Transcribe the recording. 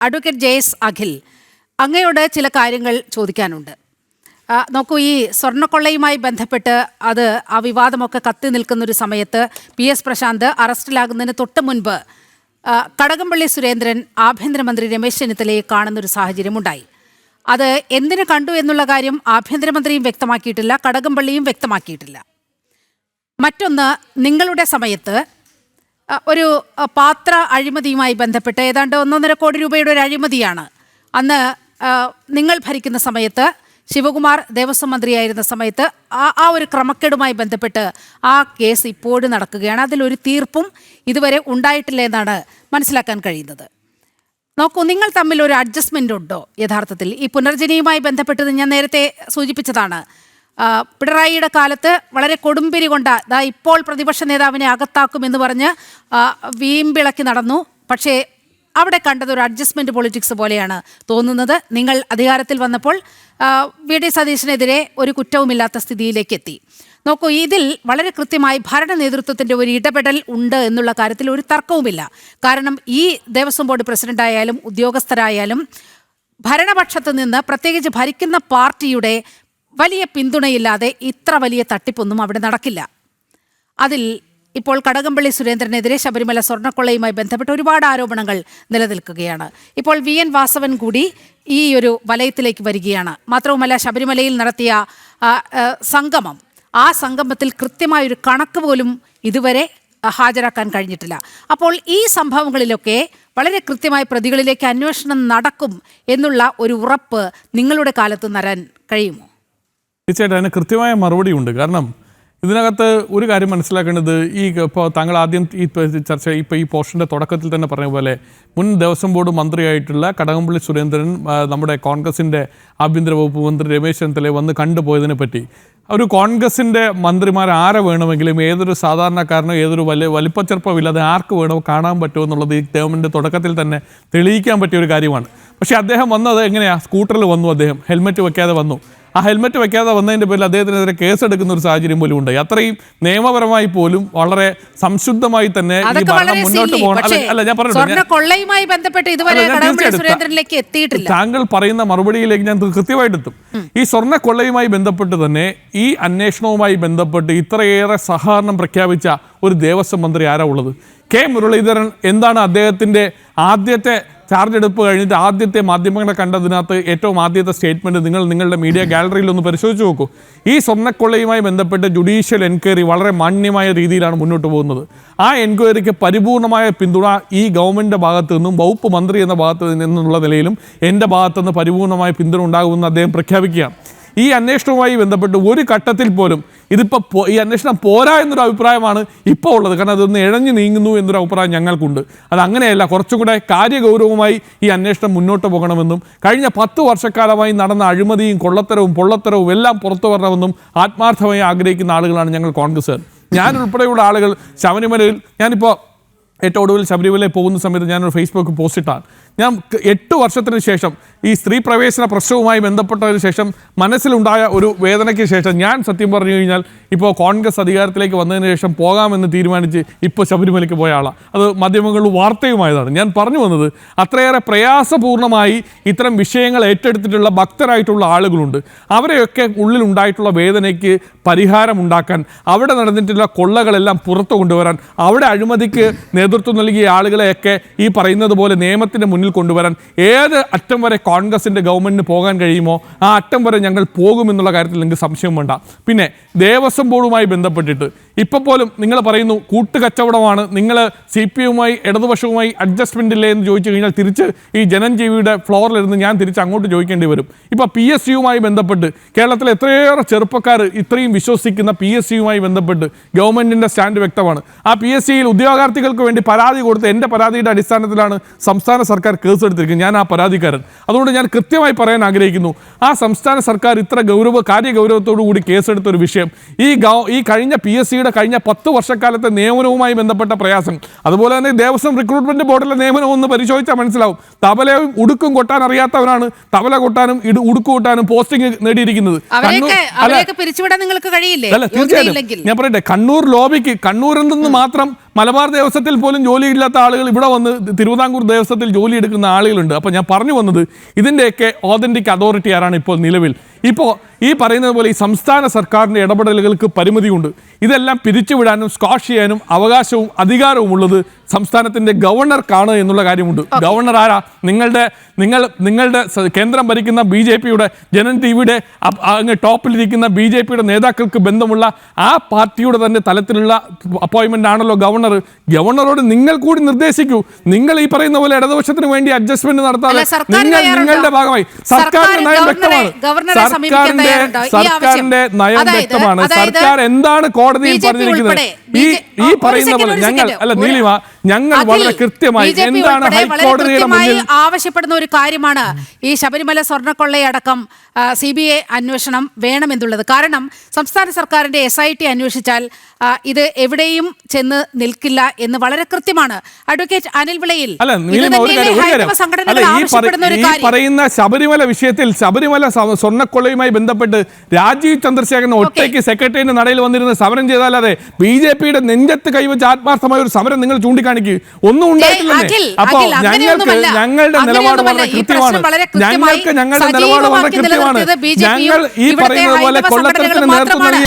Advocate JS Akhil, അങ്ങയോട് ചില കാര്യങ്ങൾ ചോദിക്കാനുണ്ട്. നോക്കൂ, ഈ സ്വർണ്ണക്കൊള്ളയുമായി ബന്ധപ്പെട്ട് ആ വിവാദമൊക്കെ കത്തി നിൽക്കുന്നൊരു സമയത്ത് PS പ്രശാന്ത് അറസ്റ്റിലാകുന്നതിന് തൊട്ട് മുൻപ് കടകംപള്ളി സുരേന്ദ്രൻ ആഭ്യന്തരമന്ത്രി രമേശ് ചെന്നിത്തലയെ കാണുന്നൊരു സാഹചര്യമുണ്ടായി. അത് എന്തിനു കണ്ടു എന്നുള്ള കാര്യം ആഭ്യന്തരമന്ത്രിയും വ്യക്തമാക്കിയിട്ടില്ല, കടകംപള്ളിയും വ്യക്തമാക്കിയിട്ടില്ല. മറ്റൊന്ന്, നിങ്ങളുടെ സമയത്ത് ഒരു പാത്ര അഴിമതിയുമായി ബന്ധപ്പെട്ട് ഏതാണ്ട് 1.5 കോടി രൂപയുടെ ഒരു അഴിമതിയാണ്. അന്ന് നിങ്ങൾ ഭരിക്കുന്ന സമയത്ത്, ശിവകുമാർ ദേവസ്വം മന്ത്രിയായിരുന്ന സമയത്ത് ആ ഒരു ക്രമക്കേടുമായി ബന്ധപ്പെട്ട് ആ കേസ് ഇപ്പോഴും നടക്കുകയാണ്. അതിലൊരു തീർപ്പും ഇതുവരെ ഉണ്ടായിട്ടില്ല എന്നാണ് മനസ്സിലാക്കാൻ കഴിയുന്നത്. നോക്കൂ, നിങ്ങൾ തമ്മിൽ ഒരു അഡ്ജസ്റ്റ്മെൻ്റ് ഉണ്ടോ യഥാർത്ഥത്തിൽ? ഈ പുനർജനിയുമായി ബന്ധപ്പെട്ടത് ഞാൻ നേരത്തെ സൂചിപ്പിച്ചതാണ്. പിണറായിയുടെ കാലത്ത് വളരെ കൊടുമ്പിരി കൊണ്ട് ഇപ്പോൾ പ്രതിപക്ഷ നേതാവിനെ അകത്താക്കുമെന്ന് പറഞ്ഞ് വീമ്പിളക്കി നടന്നു. പക്ഷേ അവിടെ കണ്ടത് ഒരു അഡ്ജസ്റ്റ്മെൻറ്റ് പൊളിറ്റിക്സ് പോലെയാണ് തോന്നുന്നത്. നിങ്ങൾ അധികാരത്തിൽ വന്നപ്പോൾ VD സതീശനെതിരെ ഒരു കുറ്റവുമില്ലാത്ത സ്ഥിതിയിലേക്ക് എത്തി. നോക്കൂ, ഇതിൽ വളരെ കൃത്യമായി ഭരണ നേതൃത്വത്തിൻ്റെ ഒരു ഇടപെടൽ ഉണ്ട് എന്നുള്ള കാര്യത്തിൽ ഒരു തർക്കവുമില്ല. കാരണം ഈ ദേവസ്വം ബോർഡ് പ്രസിഡന്റായാലും ഉദ്യോഗസ്ഥരായാലും ഭരണപക്ഷത്ത് നിന്ന്, പ്രത്യേകിച്ച് ഭരിക്കുന്ന പാർട്ടിയുടെ വലിയ പിന്തുണയില്ലാതെ ഇത്ര വലിയ തട്ടിപ്പൊന്നും അവിടെ നടക്കില്ല. അതിൽ ഇപ്പോൾ കടകംപള്ളി സുരേന്ദ്രനെതിരെ ശബരിമല സ്വർണ്ണക്കൊള്ളയുമായി ബന്ധപ്പെട്ട് ഒരുപാട് ആരോപണങ്ങൾ നിലനിൽക്കുകയാണ്. ഇപ്പോൾ VN വാസവൻ കൂടി ഈ ഒരു വലയത്തിലേക്ക് വരികയാണ്. മാത്രവുമല്ല, ശബരിമലയിൽ നടത്തിയ സംഗമം, ആ സംഗമത്തിൽ കൃത്യമായൊരു കണക്ക് പോലും ഇതുവരെ ഹാജരാക്കാൻ കഴിഞ്ഞിട്ടില്ല. അപ്പോൾ ഈ സംഭവങ്ങളിലൊക്കെ വളരെ കൃത്യമായി പ്രതികളിലേക്ക് അന്വേഷണം നടക്കും എന്നുള്ള ഒരു ഉറപ്പ് നിങ്ങളുടെ കാലത്ത് തരാൻ കഴിയുമോ? തീർച്ചയായിട്ടും അതിന് കൃത്യമായ മറുപടി ഉണ്ട്. കാരണം ഇതിനകത്ത് ഒരു കാര്യം മനസ്സിലാക്കേണ്ടത്, ഇപ്പോൾ താങ്കൾ ആദ്യം ഈ പോർഷൻ്റെ തുടക്കത്തിൽ തന്നെ പറഞ്ഞ പോലെ മുൻ ദേവസ്വം ബോർഡ് മന്ത്രിയായിട്ടുള്ള കടകംപള്ളി സുരേന്ദ്രൻ നമ്മുടെ കോൺഗ്രസിൻ്റെ ആഭ്യന്തര വകുപ്പ് മന്ത്രി രമേശ് ചെന്നിത്തലയെ വന്ന് കണ്ടുപോയതിനെ പറ്റി ഒരു കോൺഗ്രസിൻ്റെ മന്ത്രിമാർ ആരെ വേണമെങ്കിലും, ഏതൊരു സാധാരണക്കാരനോ ഏതൊരു വലിപ്പച്ചെറുപ്പമില്ലാതെ ആർക്ക് വേണമോ കാണാൻ പറ്റുമോ എന്നുള്ളത് ഈ ടേമിൻ്റെ തുടക്കത്തിൽ തന്നെ തെളിയിക്കാൻ പറ്റിയ ഒരു കാര്യമാണ്. പക്ഷേ അദ്ദേഹം വന്നത് എങ്ങനെയാണ്? സ്കൂട്ടറിൽ വന്നു, അദ്ദേഹം ഹെൽമെറ്റ് വെക്കാതെ വന്നു. ആ ഹെൽമെറ്റ് വെക്കാതെ വന്നതിൻ്റെ പേരിൽ അദ്ദേഹത്തിനെതിരെ കേസെടുക്കുന്ന ഒരു സാഹചര്യം പോലും ഉണ്ടായി. അത്രയും നിയമപരമായി പോലും വളരെ സംശുദ്ധമായി തന്നെ ഈ ഭരണം മുന്നോട്ട് പോകണം. അല്ല, ഞാൻ പറഞ്ഞു, താങ്കൾ പറയുന്ന മറുപടിയിലേക്ക് ഞാൻ കൃത്യമായിട്ട് എത്തും. ഈ സ്വർണ്ണക്കൊള്ളയുമായി ബന്ധപ്പെട്ട് തന്നെ ഈ അന്വേഷണവുമായി ബന്ധപ്പെട്ട് ഇത്രയേറെ സഹകരണം പ്രഖ്യാപിച്ച ഒരു ദേവസ്വം മന്ത്രി ആരാ ഉള്ളത്? K. മുരളീധരൻ. എന്താണ് അദ്ദേഹത്തിൻ്റെ ആദ്യത്തെ ചാർജ് എടുപ്പ് കഴിഞ്ഞിട്ട് ആദ്യത്തെ മാധ്യമങ്ങളെ കണ്ടതിനകത്ത് ഏറ്റവും ആദ്യത്തെ സ്റ്റേറ്റ്മെൻറ്റ് നിങ്ങളുടെ മീഡിയ ഗാലറിയിൽ ഒന്ന് പരിശോധിച്ച് നോക്കൂ. ഈ സ്വർണ്ണക്കൊള്ളയുമായി ബന്ധപ്പെട്ട് ജുഡീഷ്യൽ എൻക്വയറി വളരെ മാന്യമായ രീതിയിലാണ് മുന്നോട്ട് പോകുന്നത്. ആ എൻക്വയറിക്ക് പരിപൂർണമായ പിന്തുണ ഈ ഗവൺമെൻറ്റിൻ്റെ ഭാഗത്തു നിന്നും വകുപ്പ് മന്ത്രി എന്ന ഭാഗത്ത് നിന്നുള്ള നിലയിലും എൻ്റെ ഭാഗത്തുനിന്ന് പരിപൂർണമായ പിന്തുണ ഉണ്ടാകുമെന്ന് അദ്ദേഹം പ്രഖ്യാപിക്കുകയാണ്. ഈ അന്വേഷണവുമായി ബന്ധപ്പെട്ട് ഒരു ഘട്ടത്തിൽ പോലും ഈ അന്വേഷണം പോരാ എന്നൊരു അഭിപ്രായമാണ് ഇപ്പോൾ ഉള്ളത്. കാരണം അതൊന്ന് ഇഴഞ്ഞു നീങ്ങുന്നു എന്നൊരു അഭിപ്രായം ഞങ്ങൾക്കുണ്ട്. അതങ്ങനെയല്ല, കുറച്ചും കൂടെ കാര്യഗൗരവമായി ഈ അന്വേഷണം മുന്നോട്ട് പോകണമെന്നും കഴിഞ്ഞ 10 വർഷക്കാലമായി നടന്ന അഴിമതിയും കൊള്ളത്തരവും പൊള്ളത്തരവും എല്ലാം പുറത്തു വരണമെന്നും ആത്മാർത്ഥമായി ആഗ്രഹിക്കുന്ന ആളുകളാണ് ഞങ്ങൾ കോൺഗ്രസ്സുകാർ. ഞാനുൾപ്പെടെയുള്ള ആളുകൾ ശബരിമലയിൽ, ഞാനിപ്പോൾ ഏറ്റവും ഒടുവിൽ ശബരിമലയിൽ പോകുന്ന സമയത്ത് ഞാനൊരു ഫേസ്ബുക്ക് പോസ്റ്റ് ഇട്ടാണ്. ഞാൻ 8 വർഷത്തിന് ശേഷം ഈ സ്ത്രീ പ്രവേശന പ്രശ്നവുമായി ബന്ധപ്പെട്ടതിന് ശേഷം മനസ്സിലുണ്ടായ ഒരു വേദനയ്ക്ക് ശേഷം ഞാൻ സത്യം പറഞ്ഞു കഴിഞ്ഞാൽ ഇപ്പോൾ കോൺഗ്രസ് അധികാരത്തിലേക്ക് വന്നതിന് ശേഷം പോകാമെന്ന് തീരുമാനിച്ച് ഇപ്പോൾ ശബരിമലയ്ക്ക് പോയ ആളാണ്. അത് മാധ്യമങ്ങളിൽ വാർത്തയുമായതാണ്. ഞാൻ പറഞ്ഞു വന്നത്, അത്രയേറെ പ്രയാസപൂർണ്ണമായി ഇത്തരം വിഷയങ്ങൾ ഏറ്റെടുത്തിട്ടുള്ള ഭക്തരായിട്ടുള്ള ആളുകളുണ്ട്. അവരെയൊക്കെ ഉള്ളിലുണ്ടായിട്ടുള്ള വേദനയ്ക്ക് പരിഹാരമുണ്ടാക്കാൻ, അവിടെ നടന്നിട്ടുള്ള കൊള്ളകളെല്ലാം പുറത്തു കൊണ്ടുവരാൻ, അവിടെ അഴിമതിക്ക് നേതൃത്വം നൽകിയ ആളുകളെയൊക്കെ ഈ പറയുന്നത് പോലെ നിയമത്തിൻ്റെ മുന്നിൽ കൊണ്ടുവരാൻ ഏത് അറ്റം വരെ കോൺഗ്രസിൻ്റെ ഗവൺമെൻറ്റിന് പോകാൻ കഴിയുമോ ആ അറ്റം വരെ ഞങ്ങൾ പോകുമെന്നുള്ള കാര്യത്തിൽ നിങ്ങൾക്ക് സംശയം വേണ്ട. പിന്നെ ദേവസ്വം ബോർഡുമായി ബന്ധപ്പെട്ടിട്ട് ഇപ്പോൾ പോലും നിങ്ങൾ പറയുന്നു കൂട്ടുകച്ചവടമാണ്, നിങ്ങൾ CPI-യുമായി ഇടതുപക്ഷവുമായി അഡ്ജസ്റ്റ്മെൻ്റ് ഇല്ലേ എന്ന് ചോദിച്ചു കഴിഞ്ഞാൽ തിരിച്ച് ഈ ജനൻജീവിയുടെ ഫ്ലോറിലിരുന്ന് ഞാൻ തിരിച്ച് അങ്ങോട്ട് ചോദിക്കേണ്ടി വരും. ഇപ്പോൾ PSU-യുമായി ബന്ധപ്പെട്ട് കേരളത്തിലെ എത്രയേറെ ചെറുപ്പക്കാർ ഇത്രയും വിശ്വസിക്കുന്ന PSU-യുമായി ബന്ധപ്പെട്ട് ഗവൺമെൻറ്റിൻ്റെ സ്റ്റാൻഡ് വ്യക്തമാണ്. ആ PSC-യിൽ ഉദ്യോഗാർത്ഥികൾക്ക് വേണ്ടി പരാതി കൊടുത്ത് എൻ്റെ പരാതിയുടെ അടിസ്ഥാനത്തിലാണ് സംസ്ഥാന സർക്കാർ കേസെടുത്തിരിക്കുന്നത്. ഞാൻ ആ പരാതിക്കാരൻ. അതുകൊണ്ട് ഞാൻ കൃത്യമായി പറയാൻ ആഗ്രഹിക്കുന്നു, ആ സംസ്ഥാന സർക്കാർ ഇത്ര കാര്യഗൗരവത്തോടു കൂടി കേസെടുത്തൊരു വിഷയം ഈ കഴിഞ്ഞ PSC-യുടെ ബിജെപിയുടെ കഴിഞ്ഞ 10 വർഷക്കാലത്തെ നിയമനവുമായി ബന്ധപ്പെട്ട പ്രയാസം, അതുപോലെ തന്നെ ദേവസ്വം റിക്രൂട്ട്മെന്റ് ബോർഡിലെ നിയമനം ഒന്ന് പരിശോധിച്ചാൽ മനസ്സിലാവും. തബലയും ഉടുക്കും കൊട്ടാൻ അറിയാത്തവരാണ് തബല കൊട്ടാനും ഉടുക്കു കൊട്ടാനും പോസ്റ്റിംഗ് നേടിയിരിക്കുന്നത്. അല്ല, തീർച്ചയായിട്ടും ഞാൻ പറയട്ടെ, കണ്ണൂർ ലോബിക്ക് കണ്ണൂരിൽ നിന്ന് മാത്രം മലബാർ ദേവസ്വത്തിൽ പോലും ജോലിയില്ലാത്ത ആളുകൾ ഇവിടെ വന്ന് തിരുവിതാംകൂർ ദേവസ്വത്തിൽ ജോലി എടുക്കുന്ന ആളുകളുണ്ട്. അപ്പോൾ ഞാൻ പറഞ്ഞു വന്നത്, ഇതിൻ്റെയൊക്കെ ഓതന്റിക് അതോറിറ്റി ആരാണ് ഇപ്പോൾ നിലവിൽ? ഇപ്പോൾ ഈ പറയുന്നത് പോലെ ഈ സംസ്ഥാന സർക്കാരിൻ്റെ ഇടപെടലുകൾക്ക് പരിമിതിയുണ്ട്. ഇതെല്ലാം പിരിച്ചുവിടാനും സ്ക്വാഷ് ചെയ്യാനും അവകാശവും അധികാരവും ഉള്ളത് സംസ്ഥാനത്തിൻ്റെ ഗവർണർക്കാണ് എന്നുള്ള കാര്യമുണ്ട്. ഗവർണർ ആരാ? നിങ്ങളുടെ കേന്ദ്രം ഭരിക്കുന്ന BJPയുടെ ജനൻ ടിവിയുടെ അങ്ങ് ടോപ്പിലിരിക്കുന്ന BJPയുടെ നേതാക്കൾക്ക് ബന്ധമുള്ള ആ പാർട്ടിയുടെ തന്നെ തലത്തിലുള്ള അപ്പോയിൻമെൻ്റ് ആണല്ലോ ഗവർണർ. ഗവർണറോട് നിങ്ങൾ കൂടി നിർദ്ദേശിക്കൂ. നിങ്ങൾ ഈ പറയുന്ന പോലെ ഇടതുപക്ഷത്തിന് വേണ്ടി അഡ്ജസ്റ്റ്മെന്റ് നടത്താതെ നിങ്ങളുടെ ഭാഗമായി സർക്കാരിന്റെ നയം വ്യക്തമാണ്. സർക്കാരിന്റെ നയം വ്യക്തമാണ്. സർക്കാർ എന്താണ് കോടതിയിൽ പറഞ്ഞിരിക്കുന്നത്? ഈ പറയുന്ന പോലെ ഞങ്ങൾ വളരെ കൃത്യമായി എന്താണ് ഹൈക്കോടതിയുടെ മുന്നിൽ ആവശ്യപ്പെടുന്ന ഒരു കാര്യമാണ് ഈ ശബരിമല സ്വർണ്ണക്കൊള്ളയടക്കം CBI അന്വേഷണം വേണമെന്നുള്ളത്. കാരണം സംസ്ഥാന സർക്കാരിന്റെ SIT അന്വേഷിച്ചാൽ ഇത് എവിടെയും ചെന്ന് നിൽക്കില്ല എന്ന് വളരെ കൃത്യമാണ്. അഡ്വക്കേറ്റ് അനിൽ വിളയിൽ പറയുന്ന ശബരിമല വിഷയത്തിൽ, ശബരിമല സ്വർണ്ണക്കൊള്ളയുമായി ബന്ധപ്പെട്ട് രാജീവ് ചന്ദ്രശേഖരൻ ഒറ്റയ്ക്ക് സെക്രട്ടേറിയറ്റിന്റെ നടയിൽ വന്നിരുന്ന് സമരം ചെയ്താലതെ BJPയുടെ നെഞ്ചത്ത് കൈവച്ച് ആത്മാർത്ഥമായ ഒരു സമരം നിങ്ങൾ ചൂണ്ടിക്കാണിക്കുക. ഒന്നും ഉണ്ടായിട്ടില്ലേ? അപ്പോൾ ഞങ്ങളുടെ നിലപാട് വളരെ കൃത്യമാണ്. ഞങ്ങളുടെ നിലപാട് വളരെ കൃത്യമാണ്. ഞങ്ങൾ ഈ പറയുന്നത് പോലെ കൊള്ളത്തരത്തിന് നേതൃത്വം നൽകി